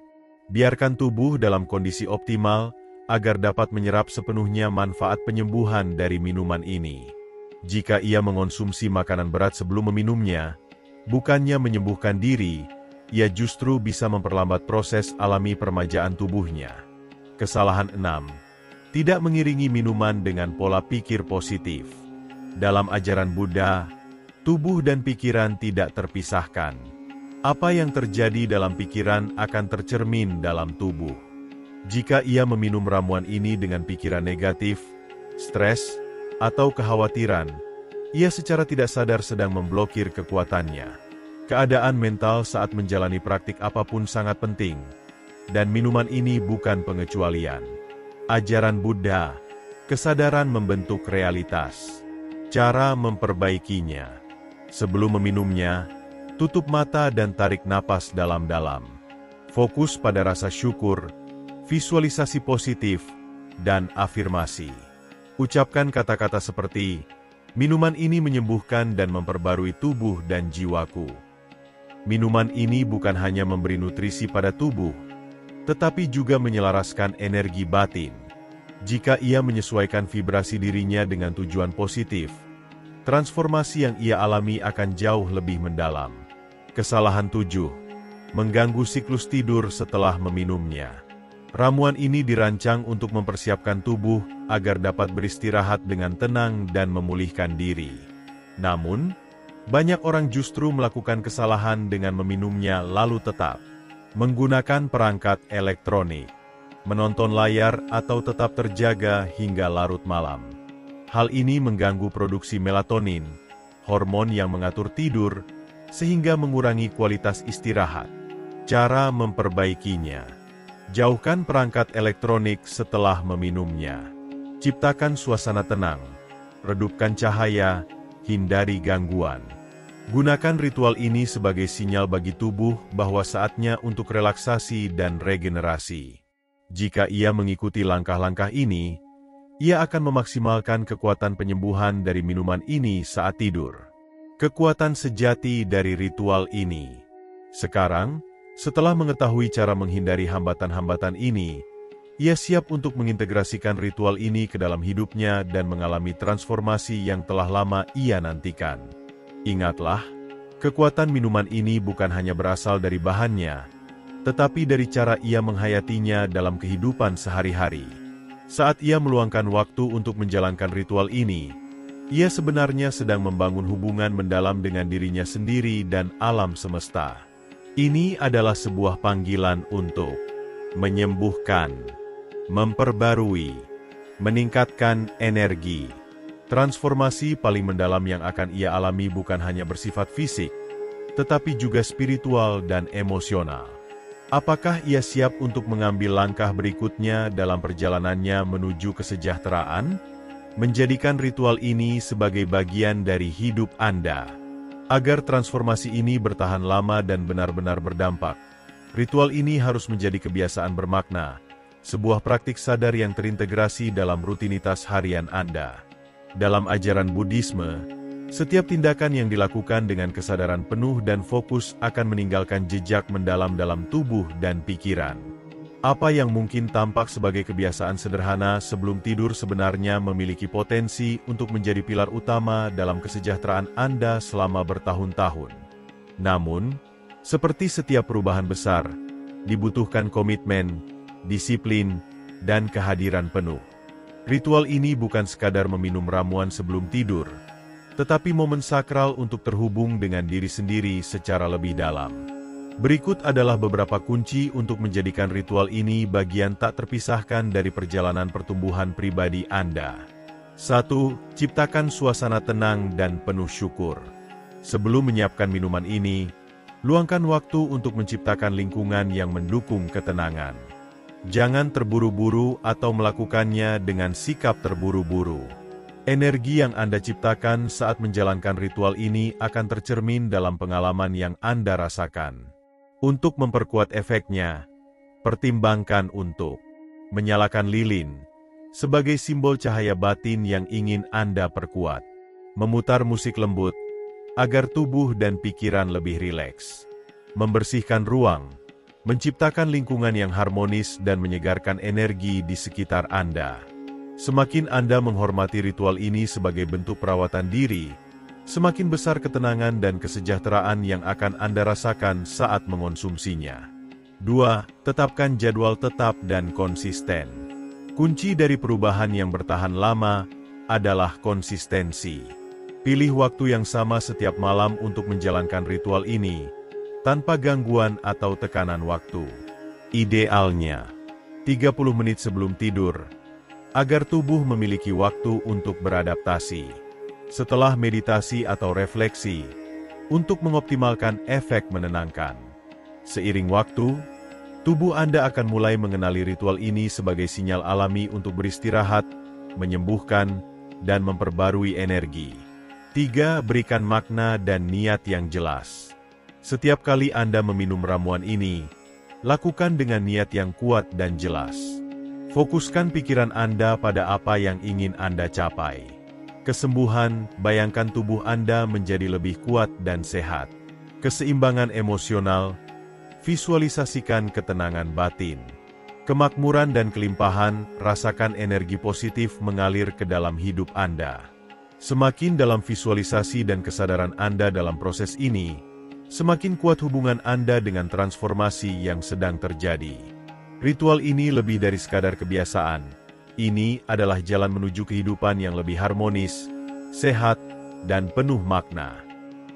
Biarkan tubuh dalam kondisi optimal agar dapat menyerap sepenuhnya manfaat penyembuhan dari minuman ini. Jika ia mengonsumsi makanan berat sebelum meminumnya, bukannya menyembuhkan diri, ia justru bisa memperlambat proses alami permajaan tubuhnya. Kesalahan 6. Tidak mengiringi minuman dengan pola pikir positif. Dalam ajaran Buddha, tubuh dan pikiran tidak terpisahkan. Apa yang terjadi dalam pikiran akan tercermin dalam tubuh. Jika ia meminum ramuan ini dengan pikiran negatif, stres, atau kekhawatiran, ia secara tidak sadar sedang memblokir kekuatannya. Keadaan mental saat menjalani praktik apapun sangat penting, dan minuman ini bukan pengecualian. Ajaran Buddha, kesadaran membentuk realitas. Cara memperbaikinya: sebelum meminumnya, Tutup mata dan tarik napas dalam-dalam. Fokus pada rasa syukur, visualisasi positif, dan afirmasi. Ucapkan kata-kata seperti, "Minuman ini menyembuhkan dan memperbarui tubuh dan jiwaku." Minuman ini bukan hanya memberi nutrisi pada tubuh, tetapi juga menyelaraskan energi batin. Jika ia menyesuaikan vibrasi dirinya dengan tujuan positif, transformasi yang ia alami akan jauh lebih mendalam. Kesalahan 7. Mengganggu siklus tidur setelah meminumnya. Ramuan ini dirancang untuk mempersiapkan tubuh agar dapat beristirahat dengan tenang dan memulihkan diri. Namun, banyak orang justru melakukan kesalahan dengan meminumnya lalu tetap menggunakan perangkat elektronik, menonton layar atau tetap terjaga hingga larut malam. Hal ini mengganggu produksi melatonin, hormon yang mengatur tidur, sehingga mengurangi kualitas istirahat. Cara memperbaikinya: jauhkan perangkat elektronik setelah meminumnya. Ciptakan suasana tenang, redupkan cahaya, hindari gangguan. Gunakan ritual ini sebagai sinyal bagi tubuh bahwa saatnya untuk relaksasi dan regenerasi. Jika ia mengikuti langkah-langkah ini, ia akan memaksimalkan kekuatan penyembuhan dari minuman ini saat tidur. Kekuatan sejati dari ritual ini. Sekarang, setelah mengetahui cara menghindari hambatan-hambatan ini, ia siap untuk mengintegrasikan ritual ini ke dalam hidupnya dan mengalami transformasi yang telah lama ia nantikan. Ingatlah, kekuatan minuman ini bukan hanya berasal dari bahannya, tetapi dari cara ia menghayatinya dalam kehidupan sehari-hari. Saat ia meluangkan waktu untuk menjalankan ritual ini, ia sebenarnya sedang membangun hubungan mendalam dengan dirinya sendiri dan alam semesta. Ini adalah sebuah panggilan untuk menyembuhkan, memperbarui, meningkatkan energi. Transformasi paling mendalam yang akan ia alami bukan hanya bersifat fisik, tetapi juga spiritual dan emosional. Apakah ia siap untuk mengambil langkah berikutnya dalam perjalanannya menuju kesejahteraan? Menjadikan ritual ini sebagai bagian dari hidup Anda. Agar transformasi ini bertahan lama dan benar-benar berdampak, ritual ini harus menjadi kebiasaan bermakna, sebuah praktik sadar yang terintegrasi dalam rutinitas harian Anda. Dalam ajaran Buddhisme, setiap tindakan yang dilakukan dengan kesadaran penuh dan fokus akan meninggalkan jejak mendalam dalam tubuh dan pikiran. Apa yang mungkin tampak sebagai kebiasaan sederhana sebelum tidur sebenarnya memiliki potensi untuk menjadi pilar utama dalam kesejahteraan Anda selama bertahun-tahun. Namun, seperti setiap perubahan besar, dibutuhkan komitmen, disiplin, dan kehadiran penuh. Ritual ini bukan sekadar meminum ramuan sebelum tidur, tetapi momen sakral untuk terhubung dengan diri sendiri secara lebih dalam. Berikut adalah beberapa kunci untuk menjadikan ritual ini bagian tak terpisahkan dari perjalanan pertumbuhan pribadi Anda. 1. Ciptakan suasana tenang dan penuh syukur. Sebelum menyiapkan minuman ini, luangkan waktu untuk menciptakan lingkungan yang mendukung ketenangan. Jangan terburu-buru atau melakukannya dengan sikap terburu-buru. Energi yang Anda ciptakan saat menjalankan ritual ini akan tercermin dalam pengalaman yang Anda rasakan. Untuk memperkuat efeknya, pertimbangkan untuk menyalakan lilin sebagai simbol cahaya batin yang ingin Anda perkuat. Memutar musik lembut agar tubuh dan pikiran lebih rileks. Membersihkan ruang, menciptakan lingkungan yang harmonis dan menyegarkan energi di sekitar Anda. Semakin Anda menghormati ritual ini sebagai bentuk perawatan diri, semakin besar ketenangan dan kesejahteraan yang akan Anda rasakan saat mengonsumsinya. 2. Tetapkan jadwal tetap dan konsisten. Kunci dari perubahan yang bertahan lama adalah konsistensi. Pilih waktu yang sama setiap malam untuk menjalankan ritual ini, tanpa gangguan atau tekanan waktu. Idealnya, 30 menit sebelum tidur, agar tubuh memiliki waktu untuk beradaptasi. Setelah meditasi atau refleksi, untuk mengoptimalkan efek menenangkan. Seiring waktu, tubuh Anda akan mulai mengenali ritual ini sebagai sinyal alami untuk beristirahat, menyembuhkan, dan memperbarui energi. 3. Berikan makna dan niat yang jelas. Setiap kali Anda meminum ramuan ini, lakukan dengan niat yang kuat dan jelas. Fokuskan pikiran Anda pada apa yang ingin Anda capai. Kesembuhan, bayangkan tubuh Anda menjadi lebih kuat dan sehat. Keseimbangan emosional, visualisasikan ketenangan batin. Kemakmuran dan kelimpahan, rasakan energi positif mengalir ke dalam hidup Anda. Semakin dalam visualisasi dan kesadaran Anda dalam proses ini, semakin kuat hubungan Anda dengan transformasi yang sedang terjadi. Ritual ini lebih dari sekadar kebiasaan. Ini adalah jalan menuju kehidupan yang lebih harmonis, sehat, dan penuh makna.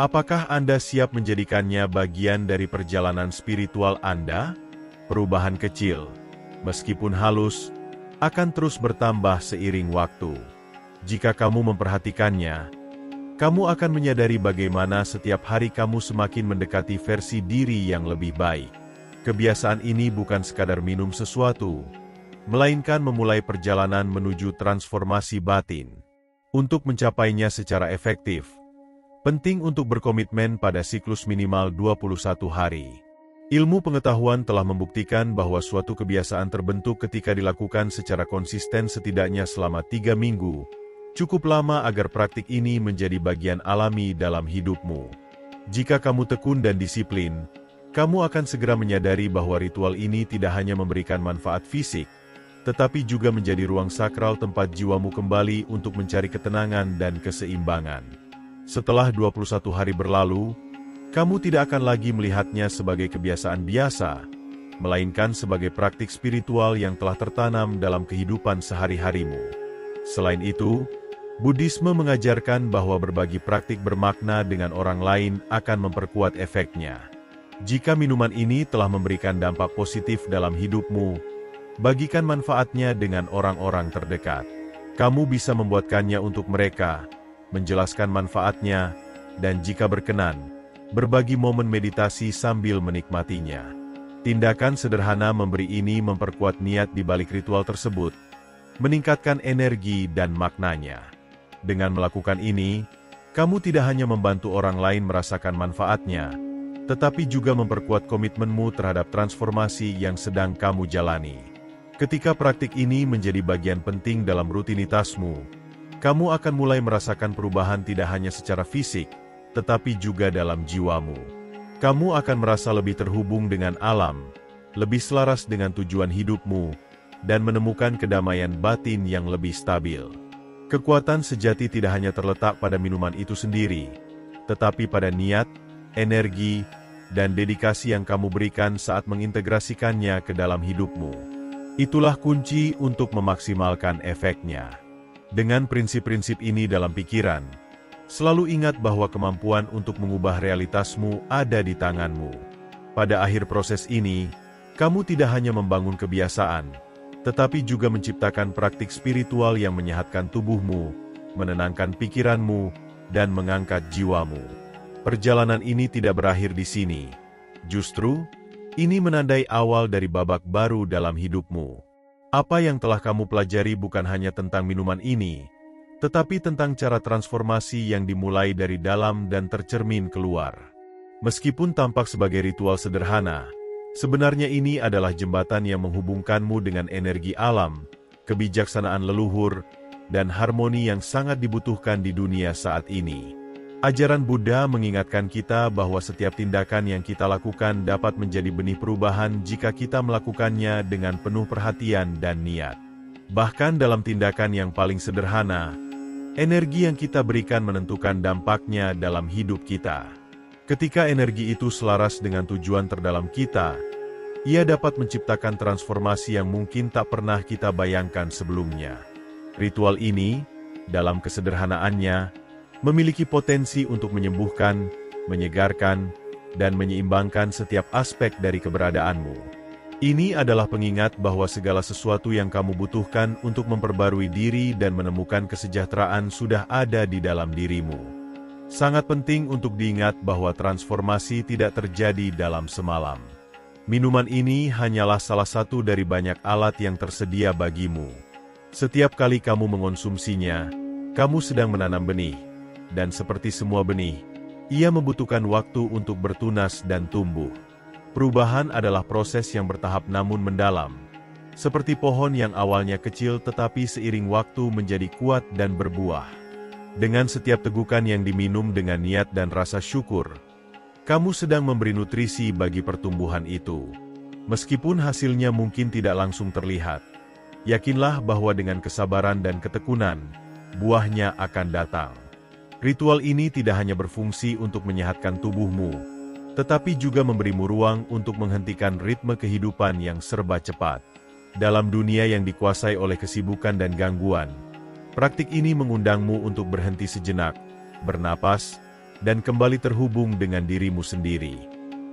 Apakah Anda siap menjadikannya bagian dari perjalanan spiritual Anda? Perubahan kecil, meskipun halus, akan terus bertambah seiring waktu. Jika kamu memperhatikannya, kamu akan menyadari bagaimana setiap hari kamu semakin mendekati versi diri yang lebih baik. Kebiasaan ini bukan sekadar minum sesuatu, melainkan memulai perjalanan menuju transformasi batin. Untuk mencapainya secara efektif, penting untuk berkomitmen pada siklus minimal 21 hari. Ilmu pengetahuan telah membuktikan bahwa suatu kebiasaan terbentuk ketika dilakukan secara konsisten setidaknya selama 3 minggu. Cukup lama agar praktik ini menjadi bagian alami dalam hidupmu. Jika kamu tekun dan disiplin, kamu akan segera menyadari bahwa ritual ini tidak hanya memberikan manfaat fisik, tetapi juga menjadi ruang sakral tempat jiwamu kembali untuk mencari ketenangan dan keseimbangan. Setelah 21 hari berlalu, kamu tidak akan lagi melihatnya sebagai kebiasaan biasa, melainkan sebagai praktik spiritual yang telah tertanam dalam kehidupan sehari-harimu. Selain itu, Buddhisme mengajarkan bahwa berbagi praktik bermakna dengan orang lain akan memperkuat efeknya. Jika minuman ini telah memberikan dampak positif dalam hidupmu, bagikan manfaatnya dengan orang-orang terdekat. Kamu bisa membuatkannya untuk mereka, menjelaskan manfaatnya, dan jika berkenan, berbagi momen meditasi sambil menikmatinya. Tindakan sederhana memberi ini memperkuat niat di balik ritual tersebut, meningkatkan energi dan maknanya. Dengan melakukan ini, kamu tidak hanya membantu orang lain merasakan manfaatnya, tetapi juga memperkuat komitmenmu terhadap transformasi yang sedang kamu jalani. Ketika praktik ini menjadi bagian penting dalam rutinitasmu, kamu akan mulai merasakan perubahan tidak hanya secara fisik, tetapi juga dalam jiwamu. Kamu akan merasa lebih terhubung dengan alam, lebih selaras dengan tujuan hidupmu, dan menemukan kedamaian batin yang lebih stabil. Kekuatan sejati tidak hanya terletak pada minuman itu sendiri, tetapi pada niat, energi, dan dedikasi yang kamu berikan saat mengintegrasikannya ke dalam hidupmu. Itulah kunci untuk memaksimalkan efeknya. Dengan prinsip-prinsip ini dalam pikiran, selalu ingat bahwa kemampuan untuk mengubah realitasmu ada di tanganmu. Pada akhir proses ini, kamu tidak hanya membangun kebiasaan, tetapi juga menciptakan praktik spiritual yang menyehatkan tubuhmu, menenangkan pikiranmu, dan mengangkat jiwamu. Perjalanan ini tidak berakhir di sini. Justru, ini menandai awal dari babak baru dalam hidupmu. Apa yang telah kamu pelajari bukan hanya tentang minuman ini, tetapi tentang cara transformasi yang dimulai dari dalam dan tercermin keluar. Meskipun tampak sebagai ritual sederhana, sebenarnya ini adalah jembatan yang menghubungkanmu dengan energi alam, kebijaksanaan leluhur, dan harmoni yang sangat dibutuhkan di dunia saat ini. Ajaran Buddha mengingatkan kita bahwa setiap tindakan yang kita lakukan dapat menjadi benih perubahan jika kita melakukannya dengan penuh perhatian dan niat. Bahkan dalam tindakan yang paling sederhana, energi yang kita berikan menentukan dampaknya dalam hidup kita. Ketika energi itu selaras dengan tujuan terdalam kita, ia dapat menciptakan transformasi yang mungkin tak pernah kita bayangkan sebelumnya. Ritual ini, dalam kesederhanaannya, memiliki potensi untuk menyembuhkan, menyegarkan, dan menyeimbangkan setiap aspek dari keberadaanmu. Ini adalah pengingat bahwa segala sesuatu yang kamu butuhkan untuk memperbarui diri dan menemukan kesejahteraan sudah ada di dalam dirimu. Sangat penting untuk diingat bahwa transformasi tidak terjadi dalam semalam. Minuman ini hanyalah salah satu dari banyak alat yang tersedia bagimu. Setiap kali kamu mengonsumsinya, kamu sedang menanam benih. Dan seperti semua benih, Ia membutuhkan waktu untuk bertunas dan tumbuh. Perubahan adalah proses yang bertahap namun mendalam. Seperti pohon yang awalnya kecil tetapi seiring waktu menjadi kuat dan berbuah. Dengan setiap tegukan yang diminum dengan niat dan rasa syukur, kamu sedang memberi nutrisi bagi pertumbuhan itu. Meskipun hasilnya mungkin tidak langsung terlihat, yakinlah bahwa dengan kesabaran dan ketekunan, buahnya akan datang. Ritual ini tidak hanya berfungsi untuk menyehatkan tubuhmu, tetapi juga memberimu ruang untuk menghentikan ritme kehidupan yang serba cepat. Dalam dunia yang dikuasai oleh kesibukan dan gangguan, praktik ini mengundangmu untuk berhenti sejenak, bernapas, dan kembali terhubung dengan dirimu sendiri.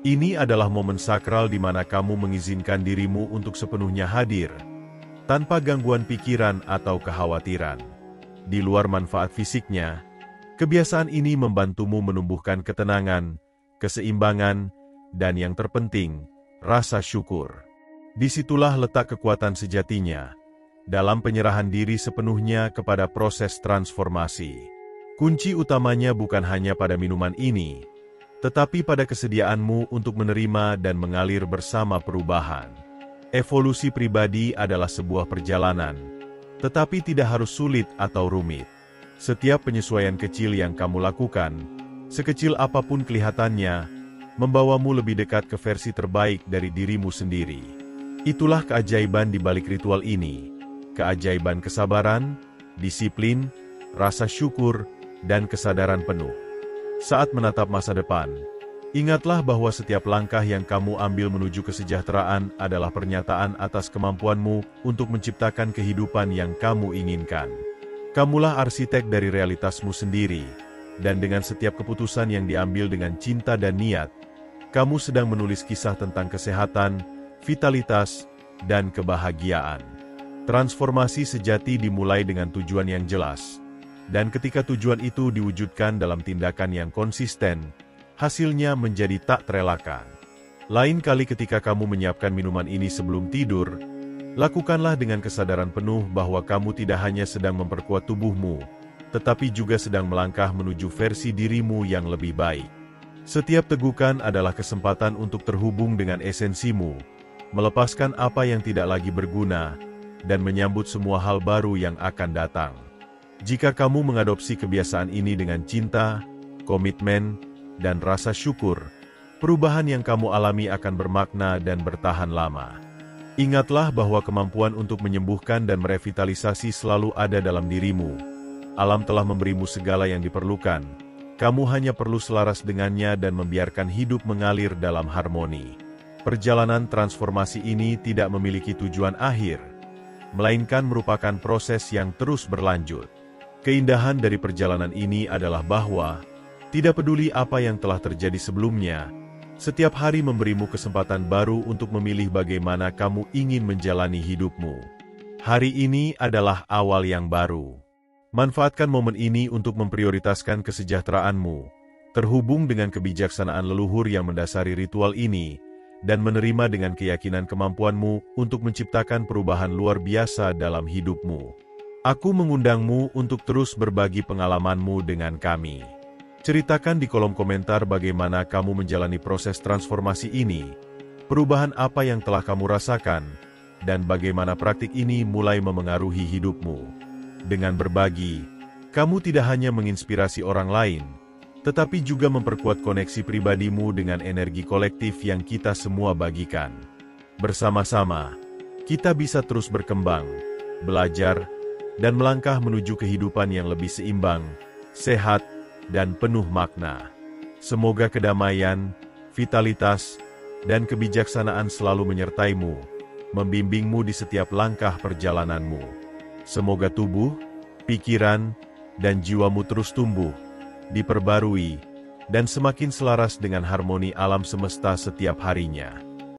Ini adalah momen sakral di mana kamu mengizinkan dirimu untuk sepenuhnya hadir, tanpa gangguan pikiran atau kekhawatiran. Di luar manfaat fisiknya, kebiasaan ini membantumu menumbuhkan ketenangan, keseimbangan, dan yang terpenting, rasa syukur. Disitulah letak kekuatan sejatinya, dalam penyerahan diri sepenuhnya kepada proses transformasi. Kunci utamanya bukan hanya pada minuman ini, tetapi pada kesediaanmu untuk menerima dan mengalir bersama perubahan. Evolusi pribadi adalah sebuah perjalanan, tetapi tidak harus sulit atau rumit. Setiap penyesuaian kecil yang kamu lakukan, sekecil apapun kelihatannya, membawamu lebih dekat ke versi terbaik dari dirimu sendiri. Itulah keajaiban di balik ritual ini, keajaiban kesabaran, disiplin, rasa syukur, dan kesadaran penuh. Saat menatap masa depan, ingatlah bahwa setiap langkah yang kamu ambil menuju kesejahteraan adalah pernyataan atas kemampuanmu untuk menciptakan kehidupan yang kamu inginkan. Kamulah arsitek dari realitasmu sendiri, dan dengan setiap keputusan yang diambil dengan cinta dan niat, kamu sedang menulis kisah tentang kesehatan, vitalitas, dan kebahagiaan. Transformasi sejati dimulai dengan tujuan yang jelas, dan ketika tujuan itu diwujudkan dalam tindakan yang konsisten, hasilnya menjadi tak terelakkan. Lain kali ketika kamu menyiapkan minuman ini sebelum tidur, lakukanlah dengan kesadaran penuh bahwa kamu tidak hanya sedang memperkuat tubuhmu, tetapi juga sedang melangkah menuju versi dirimu yang lebih baik. Setiap tegukan adalah kesempatan untuk terhubung dengan esensimu, melepaskan apa yang tidak lagi berguna, dan menyambut semua hal baru yang akan datang. Jika kamu mengadopsi kebiasaan ini dengan cinta, komitmen, dan rasa syukur, perubahan yang kamu alami akan bermakna dan bertahan lama. Ingatlah bahwa kemampuan untuk menyembuhkan dan merevitalisasi selalu ada dalam dirimu. Alam telah memberimu segala yang diperlukan. Kamu hanya perlu selaras dengannya dan membiarkan hidup mengalir dalam harmoni. Perjalanan transformasi ini tidak memiliki tujuan akhir, melainkan merupakan proses yang terus berlanjut. Keindahan dari perjalanan ini adalah bahwa, tidak peduli apa yang telah terjadi sebelumnya, setiap hari memberimu kesempatan baru untuk memilih bagaimana kamu ingin menjalani hidupmu. Hari ini adalah awal yang baru. Manfaatkan momen ini untuk memprioritaskan kesejahteraanmu, terhubung dengan kebijaksanaan leluhur yang mendasari ritual ini, dan menerima dengan keyakinan kemampuanmu untuk menciptakan perubahan luar biasa dalam hidupmu. Aku mengundangmu untuk terus berbagi pengalamanmu dengan kami. Ceritakan di kolom komentar bagaimana kamu menjalani proses transformasi ini, perubahan apa yang telah kamu rasakan, dan bagaimana praktik ini mulai memengaruhi hidupmu. Dengan berbagi, kamu tidak hanya menginspirasi orang lain, tetapi juga memperkuat koneksi pribadimu dengan energi kolektif yang kita semua bagikan. Bersama-sama, kita bisa terus berkembang, belajar, dan melangkah menuju kehidupan yang lebih seimbang, sehat, dan penuh makna. Semoga kedamaian, vitalitas, dan kebijaksanaan selalu menyertaimu, membimbingmu di setiap langkah perjalananmu. Semoga tubuh, pikiran, dan jiwamu terus tumbuh, diperbarui, dan semakin selaras dengan harmoni alam semesta setiap harinya.